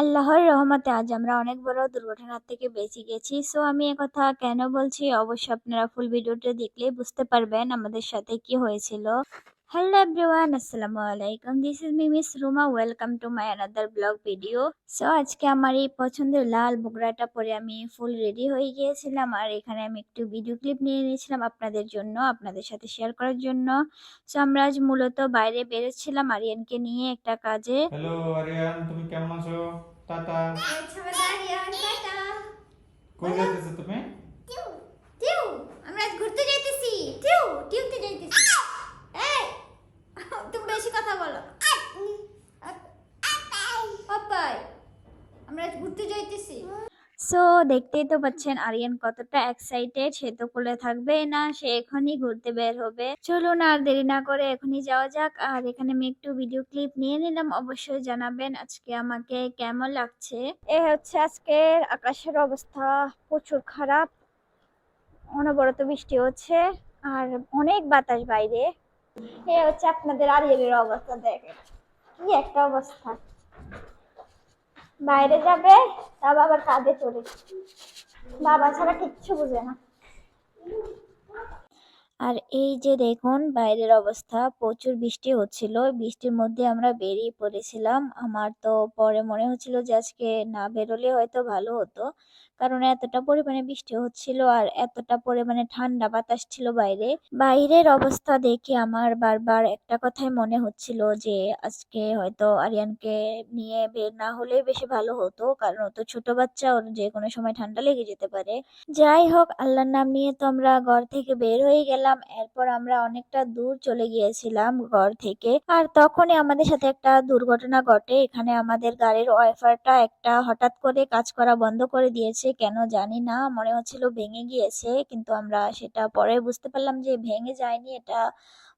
আল্লাহর রহমতে আজ আমরা অনেক বড় দুর্ঘটনার থেকে বেঁচে গেছি। সো আমি একথা কেন বলছি অবশ্যই আপনারা ফুল ভিডিওটা দেখলে বুঝতে পারবেন আমাদের সাথে কি হয়েছিল। হ্যালো এভরিওয়ান, আসসালামু আলাইকুম। This is me miss Ruma, welcome to my another blog video. So আজকে আমার এই পছন্দের লাল বুগড়াটা পরে আমি ফুল রেডি হয়ে গিয়েছিলাম, আর এখানে আমি একটু ভিডিও ক্লিপ নিয়ে নিয়েছিলাম আপনাদের জন্য, আপনাদের সাথে শেয়ার করার জন্য। সো আমরা আজ মূলত বাইরে বেরোচ্ছিলাম আরিয়ানকে নিয়ে একটা কাজে। হ্যালো আরিয়ান, তুমি কেমন আছো? টাটা। কই যাইতেছো তুমি? টিউ টিউ আমরা আজ ঘুরতে যাইতেছি। টিউ টিউতে যাইতেছি। এই তুমি বেশি কথা বলো। পাপাই আমরা আজ ঘুরতে যাইতেছি। সো দেখতেই তো পাচ্ছেন আরিয়ান কতটা এক্সাইটেড। সে তো কোলে থাকবে না, সে এখনই ঘুরতে বের হবে। চলুন আর দেরি না করে এখনই যাওয়া যাক। আর এখানে আমি একটু ভিডিও ক্লিপ নিয়ে নিলাম, অবশ্যই জানাবেন আজকে আমাকে কেমন লাগছে। এ হচ্ছে আজকের আকাশের অবস্থা, প্রচুর খারাপ, অনবরত বৃষ্টি হচ্ছে আর অনেক বাতাস বাইরে। এ হচ্ছে আপনাদের আরিয়ানের অবস্থা, দেখেন কি একটা অবস্থা। বাইরে যাবে তা আবার কাঁধে চড়ে, বাবা ছাড়া কিচ্ছু বুঝে না। আর এই যে দেখুন বাইরের অবস্থা, প্রচুর বৃষ্টি হচ্ছিল। বৃষ্টির মধ্যে আমরা বেরিয়ে পড়েছিলাম। আমার তো পরে মনে হচ্ছিল যে আজকে না বেরোলে হয়তো ভালো হতো, কারণ এতটা পরিমাণে বৃষ্টি হচ্ছিল আর এতটা পরিমাণে ঠান্ডা বাতাস ছিল বাইরে। বাইরের অবস্থা দেখে আমার বারবার একটা কথাই মনে হচ্ছিল যে আজকে হয়তো আরিয়ানকে নিয়ে বের না হলে বেশি ভালো হতো, কারণ ও তো ছোট বাচ্চা, ওর যে কোনো সময় ঠান্ডা লেগে যেতে পারে। যাই হোক, আল্লাহর নাম নিয়ে তো আমরা ঘর থেকে বের হয়ে গেলাম। এরপর আমরা অনেকটা দূর চলে গিয়েছিলাম ঘর থেকে, আর তখনই আমাদের সাথে একটা দুর্ঘটনা ঘটে। এখানে আমাদের গাড়ির ওয়াইফারটা একটা হঠাৎ করে কাজ করা বন্ধ করে দিয়েছে, কেন জানি না, মনে হচ্ছিল ভেঙে গিয়েছে, কিন্তু আমরা সেটা পরে বুঝতে পারলাম যে ভেঙে যায়নি, এটা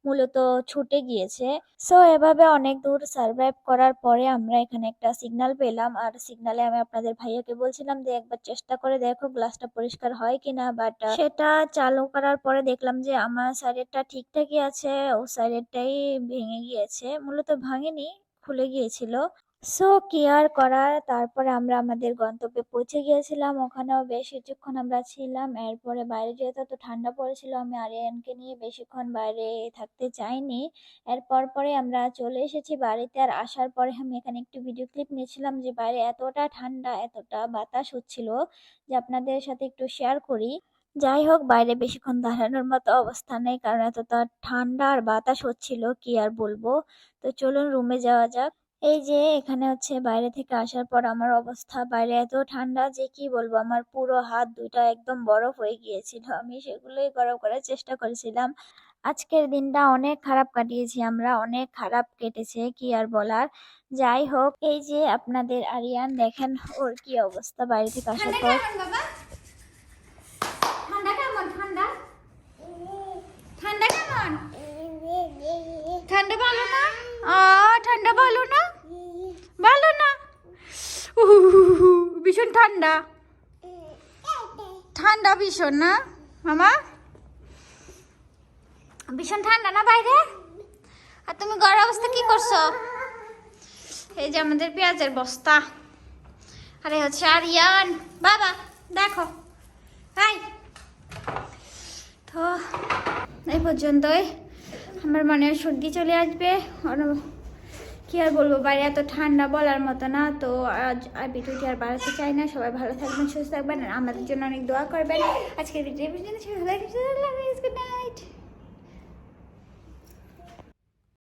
মূলত ছুটে গিয়েছে। সো এভাবে অনেক দূর সার্ভাইভ করার পরে আমরা এখানে একটা সিগন্যাল পেলাম, আর সিগন্যালে আমি আপনাদের ভাইয়াকে বলছিলাম যে একবার চেষ্টা করে দেখো গ্লাসটা পরিষ্কার হয় কিনা, বাট সেটা চালু করার পরে দেখলাম যে আমার সাইডেরটা ঠিকঠাকই আছে, ও সাইডেরটাই ভেঙে গিয়েছে। মূলত ভাঙেনি, খুলে গিয়েছিল। সো কি আর করার, তারপরে আমরা আমাদের গন্তব্যে পৌঁছে গিয়েছিলাম। ওখানেও বেশ কিছুক্ষণ আমরা ছিলাম। এরপরে বাইরে যেহেতু এত ঠান্ডা পড়েছিল, আমি আরিয়ানকে নিয়ে বেশিক্ষণ বাইরে থাকতে চাইনি। এরপর পরে আমরা চলে এসেছি বাড়িতে। আর আসার পরে আমি এখানে একটু ভিডিও ক্লিপ নিয়েছিলাম যে বাইরে এতটা ঠান্ডা, এতটা বাতাস হচ্ছিল যে আপনাদের সাথে একটু শেয়ার করি। যাই হোক, বাইরে বেশিক্ষণ দাঁড়ানোর মতো অবস্থা নেই, কারণ এতটা ঠান্ডা আর বাতাস হচ্ছিল, কি আর বলবো। তো চলুন রুমে যাওয়া যাক। এই যে এখানে হচ্ছে বাইরে থেকে আসার পর আমার অবস্থা, বাইরে এত ঠান্ডা যে কি বলবো, আমার পুরো হাত দুইটা একদম বরফ হয়ে গিয়েছিল। আমি সেগুলোই গরম করার চেষ্টা করেছিলাম। আজকের দিনটা অনেক খারাপ কাটিয়েছি আমরা, অনেক খারাপ কেটেছে, কি আর বলার। যাই হোক, এই যে আপনাদের আরিয়ান দেখেন ওর কি অবস্থা বাইরে থেকে আসার পর। ঠান্ডা কেমন? ঠান্ডা ঠান্ডা কেমন? ঠান্ডা ভালো না? ঠান্ডা ভালো না, ভালো না। ভীষণ ঠান্ডা, ঠান্ডা ভীষণ না মামা, ভীষণ ঠান্ডা না বাইরে। আর তুমি ঘরের অবস্থা কি করছো? এই যে আমাদের পেঁয়াজের বস্তা, আরে হচ্ছে আরিয়ান বাবা দেখো। হাই, তো এই পর্যন্তই। আমার মনে হয় সর্দি চলে আসবে, কি আর বলবো, বাইরে এত ঠান্ডা বলার মতো না। তো আজ আর ভিডিওটি আর বাড়াতে চাই না। সবাই ভালো থাকবেন, সুস্থ থাকবেন, আর আমাদের জন্য অনেক দোয়া করবেন। আজকের ভিডিও পর্যন্ত সবাই ভালো থাকবেন। Good night.